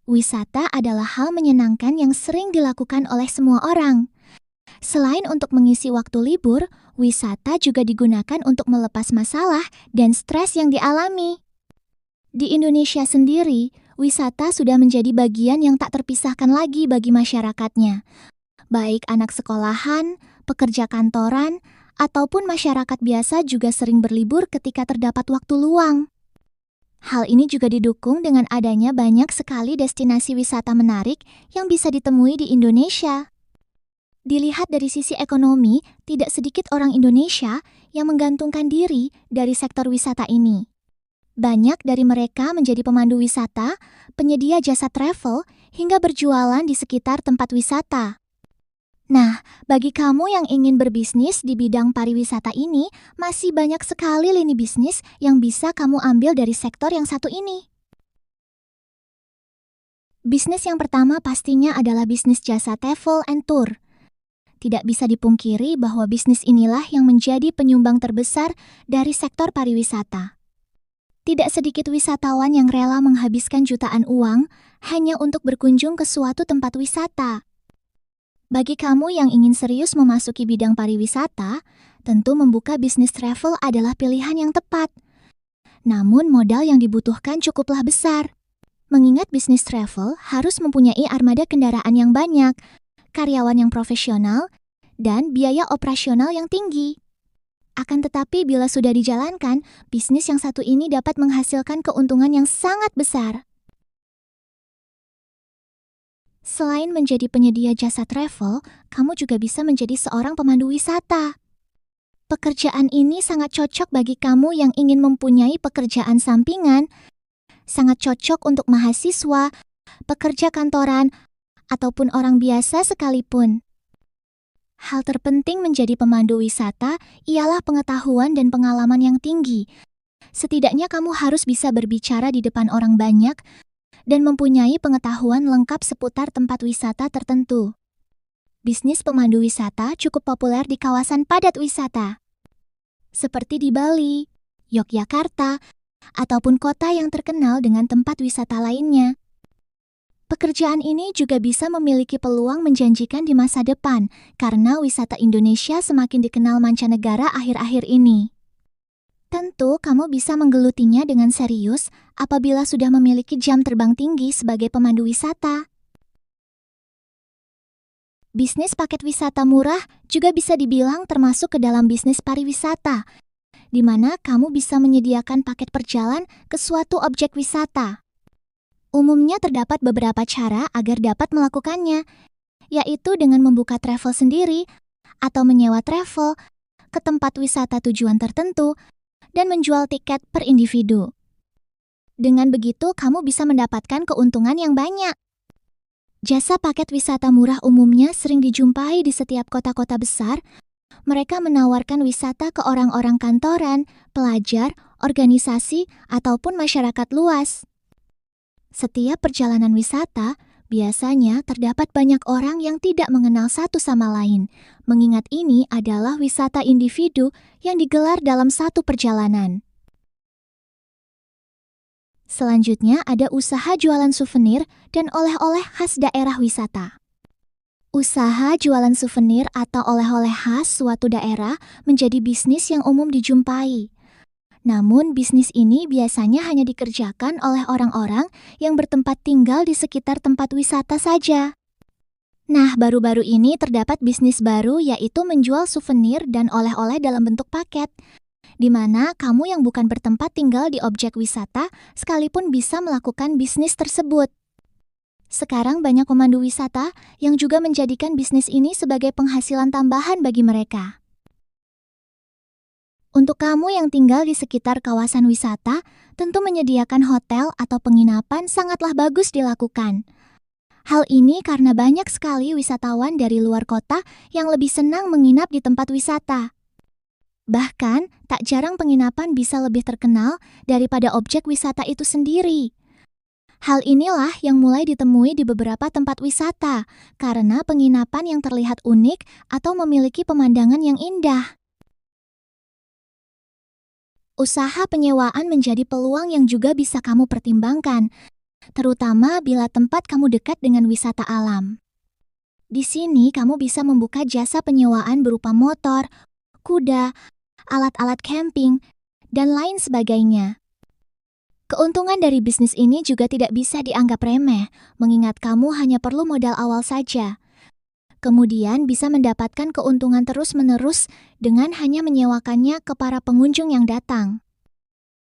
Wisata adalah hal menyenangkan yang sering dilakukan oleh semua orang. Selain untuk mengisi waktu libur, wisata juga digunakan untuk melepas masalah dan stres yang dialami. Di Indonesia sendiri, wisata sudah menjadi bagian yang tak terpisahkan lagi bagi masyarakatnya. Baik anak sekolahan, pekerja kantoran, ataupun masyarakat biasa juga sering berlibur ketika terdapat waktu luang. Hal ini juga didukung dengan adanya banyak sekali destinasi wisata menarik yang bisa ditemui di Indonesia. Dilihat dari sisi ekonomi, tidak sedikit orang Indonesia yang menggantungkan diri dari sektor wisata ini. Banyak dari mereka menjadi pemandu wisata, penyedia jasa travel, hingga berjualan di sekitar tempat wisata. Nah, bagi kamu yang ingin berbisnis di bidang pariwisata ini, masih banyak sekali lini bisnis yang bisa kamu ambil dari sektor yang satu ini. Bisnis yang pertama pastinya adalah bisnis jasa travel and tour. Tidak bisa dipungkiri bahwa bisnis inilah yang menjadi penyumbang terbesar dari sektor pariwisata. Tidak sedikit wisatawan yang rela menghabiskan jutaan uang hanya untuk berkunjung ke suatu tempat wisata. Bagi kamu yang ingin serius memasuki bidang pariwisata, tentu membuka bisnis travel adalah pilihan yang tepat. Namun modal yang dibutuhkan cukuplah besar. Mengingat bisnis travel harus mempunyai armada kendaraan yang banyak, karyawan yang profesional, dan biaya operasional yang tinggi. Akan tetapi bila sudah dijalankan, bisnis yang satu ini dapat menghasilkan keuntungan yang sangat besar. Selain menjadi penyedia jasa travel, kamu juga bisa menjadi seorang pemandu wisata. Pekerjaan ini sangat cocok bagi kamu yang ingin mempunyai pekerjaan sampingan, sangat cocok untuk mahasiswa, pekerja kantoran, ataupun orang biasa sekalipun. Hal terpenting menjadi pemandu wisata ialah pengetahuan dan pengalaman yang tinggi. Setidaknya kamu harus bisa berbicara di depan orang banyak dan mempunyai pengetahuan lengkap seputar tempat wisata tertentu. Bisnis pemandu wisata cukup populer di kawasan padat wisata, seperti di Bali, Yogyakarta, ataupun kota yang terkenal dengan tempat wisata lainnya. Pekerjaan ini juga bisa memiliki peluang menjanjikan di masa depan karena wisata Indonesia semakin dikenal mancanegara akhir-akhir ini. Tentu kamu bisa menggelutinya dengan serius apabila sudah memiliki jam terbang tinggi sebagai pemandu wisata. Bisnis paket wisata murah juga bisa dibilang termasuk ke dalam bisnis pariwisata, di mana kamu bisa menyediakan paket perjalanan ke suatu objek wisata. Umumnya terdapat beberapa cara agar dapat melakukannya, yaitu dengan membuka travel sendiri atau menyewa travel ke tempat wisata tujuan tertentu dan menjual tiket per individu. Dengan begitu, kamu bisa mendapatkan keuntungan yang banyak. Jasa paket wisata murah umumnya sering dijumpai di setiap kota-kota besar. Mereka menawarkan wisata ke orang-orang kantoran, pelajar, organisasi, ataupun masyarakat luas. Setiap perjalanan wisata, biasanya terdapat banyak orang yang tidak mengenal satu sama lain, mengingat ini adalah wisata individu yang digelar dalam satu perjalanan. Selanjutnya ada usaha jualan souvenir dan oleh-oleh khas daerah wisata. Usaha jualan souvenir atau oleh-oleh khas suatu daerah menjadi bisnis yang umum dijumpai. Namun bisnis ini biasanya hanya dikerjakan oleh orang-orang yang bertempat tinggal di sekitar tempat wisata saja. Nah, baru-baru ini terdapat bisnis baru yaitu menjual souvenir dan oleh-oleh dalam bentuk paket, di mana kamu yang bukan bertempat tinggal di objek wisata sekalipun bisa melakukan bisnis tersebut. Sekarang banyak pemandu wisata yang juga menjadikan bisnis ini sebagai penghasilan tambahan bagi mereka. Untuk kamu yang tinggal di sekitar kawasan wisata, tentu menyediakan hotel atau penginapan sangatlah bagus dilakukan. Hal ini karena banyak sekali wisatawan dari luar kota yang lebih senang menginap di tempat wisata. Bahkan, tak jarang penginapan bisa lebih terkenal daripada objek wisata itu sendiri. Hal inilah yang mulai ditemui di beberapa tempat wisata, karena penginapan yang terlihat unik atau memiliki pemandangan yang indah. Usaha penyewaan menjadi peluang yang juga bisa kamu pertimbangkan. terutama bila tempat kamu dekat dengan wisata alam. Di sini kamu bisa membuka jasa penyewaan berupa motor, kuda, alat-alat camping, dan lain sebagainya. Keuntungan dari bisnis ini juga tidak bisa dianggap remeh, mengingat kamu hanya perlu modal awal saja. Kemudian bisa mendapatkan keuntungan terus-menerus dengan hanya menyewakannya ke para pengunjung yang datang.